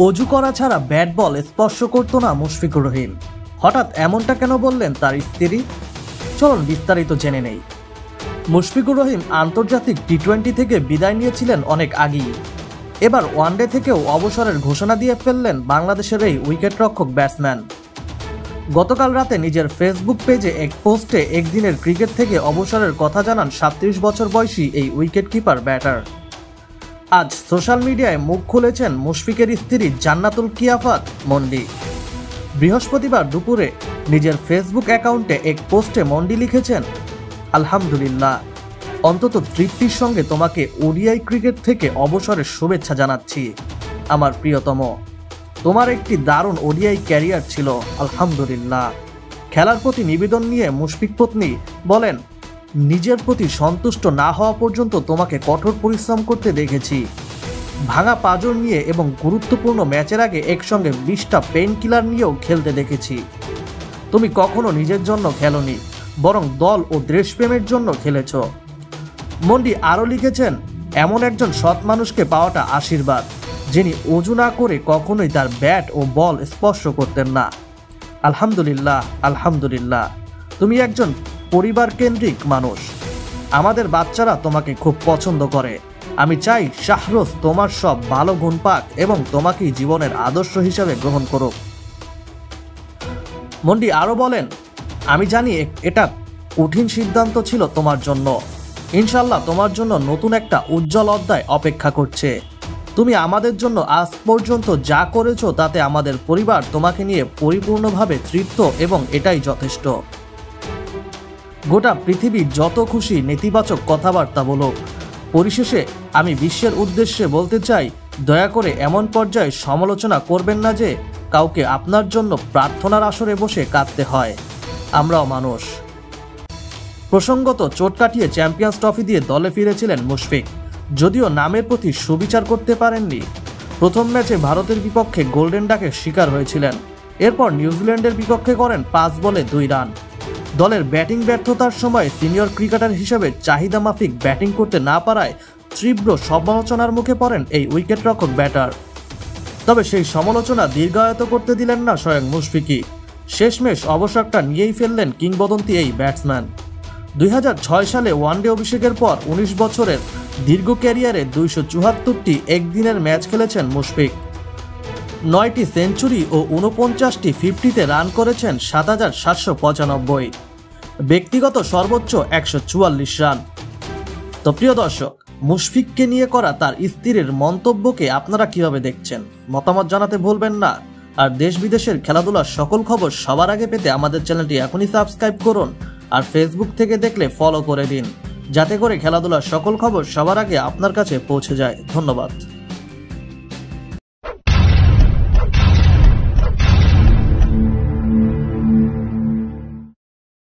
অজু করা ছাড়া ব্যাট বল স্পর্শ করতো না মুশফিকুর রহিম। হঠাৎ এমনটা কেন বললেন তার স্ত্রী? চলুন বিস্তারিত জেনে নেই। মুশফিকুর রহিম আন্তর্জাতিক টি-20 থেকে বিদায় নিয়েছিলেন অনেক আগেই। এবার ওয়ানডে থেকেও অবসরের ঘোষণা দিয়ে ফেললেন বাংলাদেশের এই উইকেটরক্ষক ব্যাটসম্যান। গতকাল রাতে নিজের ফেসবুক পেজে এক পোস্টে একদিনের ক্রিকেট থেকে অবসরের কথা জানান 37 বছর বয়সী এই উইকেট কিপার ব্যাটার। আজ সোশ্যাল মিডিয়ায় মুখ খুলেছেন মুশফিকের স্ত্রী জান্নাতুল কিয়াফাত মন্ডি। বৃহস্পতিবার দুপুরে নিজের ফেসবুক অ্যাকাউন্টে এক পোস্টে মন্ডি লিখেছেন, আলহামদুলিল্লাহ, অন্তত তৃপ্তির সঙ্গে তোমাকে ওডিআই ক্রিকেট থেকে অবসরের শুভেচ্ছা জানাচ্ছি। আমার প্রিয়তম, তোমার একটি দারুণ ওডিআই ক্যারিয়ার ছিল, আলহামদুলিল্লাহ। খেলার প্রতি নিবেদন নিয়ে মুশফিক পত্নী বলেন, নিজের প্রতি সন্তুষ্ট না হওয়া পর্যন্ত তোমাকে কঠোর পরিশ্রম করতে দেখেছি। ভাঙা পাঁজর নিয়ে এবং গুরুত্বপূর্ণ ম্যাচের আগে একসঙ্গে 20টা পেইন কিলার নিয়েও খেলতে দেখেছি। তুমি কখনো নিজের জন্য খেলোনি, বরং দল ও দেশপ্রেমের জন্য খেলেছ। মন্ডি আরও লিখেছেন, এমন একজন সৎ মানুষকে পাওয়াটা আশীর্বাদ, যিনি অজু না করে কখনোই তার ব্যাট ও বল স্পর্শ করতেন না। আলহামদুলিল্লাহ, আলহামদুলিল্লাহ, তুমি একজন পরিবার কেন্দ্রিক মানুষ। আমাদের বাচ্চারা তোমাকে খুব পছন্দ করে। আমি চাই শাহরুজ তোমার সব ভালো গুণ পাক এবং তোমাকেই জীবনের আদর্শ হিসাবে গ্রহণ করুক। মন্ডি আরও বলেন, আমি জানি এটা কঠিন সিদ্ধান্ত ছিল তোমার জন্য। ইনশাল্লাহ তোমার জন্য নতুন একটা উজ্জ্বল অধ্যায় অপেক্ষা করছে। তুমি আমাদের জন্য আজ পর্যন্ত যা করেছো তাতে আমাদের পরিবার তোমাকে নিয়ে পরিপূর্ণভাবে তৃপ্ত এবং এটাই যথেষ্ট। গোটা পৃথিবী যত খুশি নেতিবাচক কথাবার্তা বলুক, পরিশেষে আমি বিশ্বের উদ্দেশ্যে বলতে চাই, দয়া করে এমন পর্যায়ে সমালোচনা করবেন না যে কাউকে আপনার জন্য প্রার্থনার আসরে বসে কাঁদতে হয়। আমরাও মানুষ। প্রসঙ্গত, চোট কাটিয়ে চ্যাম্পিয়ন্স ট্রফি দিয়ে দলে ফিরেছিলেন মুশফিক, যদিও নামের প্রতি সুবিচার করতে পারেননি। প্রথম ম্যাচে ভারতের বিপক্ষে গোল্ডেন ডাকের শিকার হয়েছিলেন। এরপর নিউজিল্যান্ডের বিপক্ষে করেন 5 বলে 2 রান। দলের ব্যাটিং ব্যর্থতার সময় সিনিয়র ক্রিকেটার হিসেবে চাহিদা মাফিক ব্যাটিং করতে না পারায় তীব্র সমালোচনার মুখে পড়েন এই উইকেটরক্ষক ব্যাটার। তবে সেই সমালোচনা দীর্ঘায়িত করতে দিলেন না স্বয়ং মুশফিকই। শেষমেশ অবসরটা নিয়েই ফেললেন কিংবদন্তি এই ব্যাটসম্যান। 2006 সালে ওয়ানডে অভিষেকের পর 19 বছরের দীর্ঘ ক্যারিয়ারে 274টি একদিনের ম্যাচ খেলেছেন মুশফিক। 9টি সেঞ্চুরি ও 49টি 50-তে রান করেছেন 7,795। ব্যক্তিগত সর্বোচ্চ 144 রান। তো প্রিয় দর্শক, মুশফিককে নিয়ে করা তার স্ত্রীর মন্তব্যকে আপনারা কিভাবে দেখছেন? মতামত জানাতে ভুলবেন না। আর দেশ বিদেশের খেলাধুলার সকল খবর সবার আগে পেতে আমাদের চ্যানেলটি এখনই সাবস্ক্রাইব করুন। আর ফেসবুক থেকে দেখলে ফলো করে দিন, যাতে করে খেলাধুলার সকল খবর সবার আগে আপনার কাছে পৌঁছে যায়। ধন্যবাদ।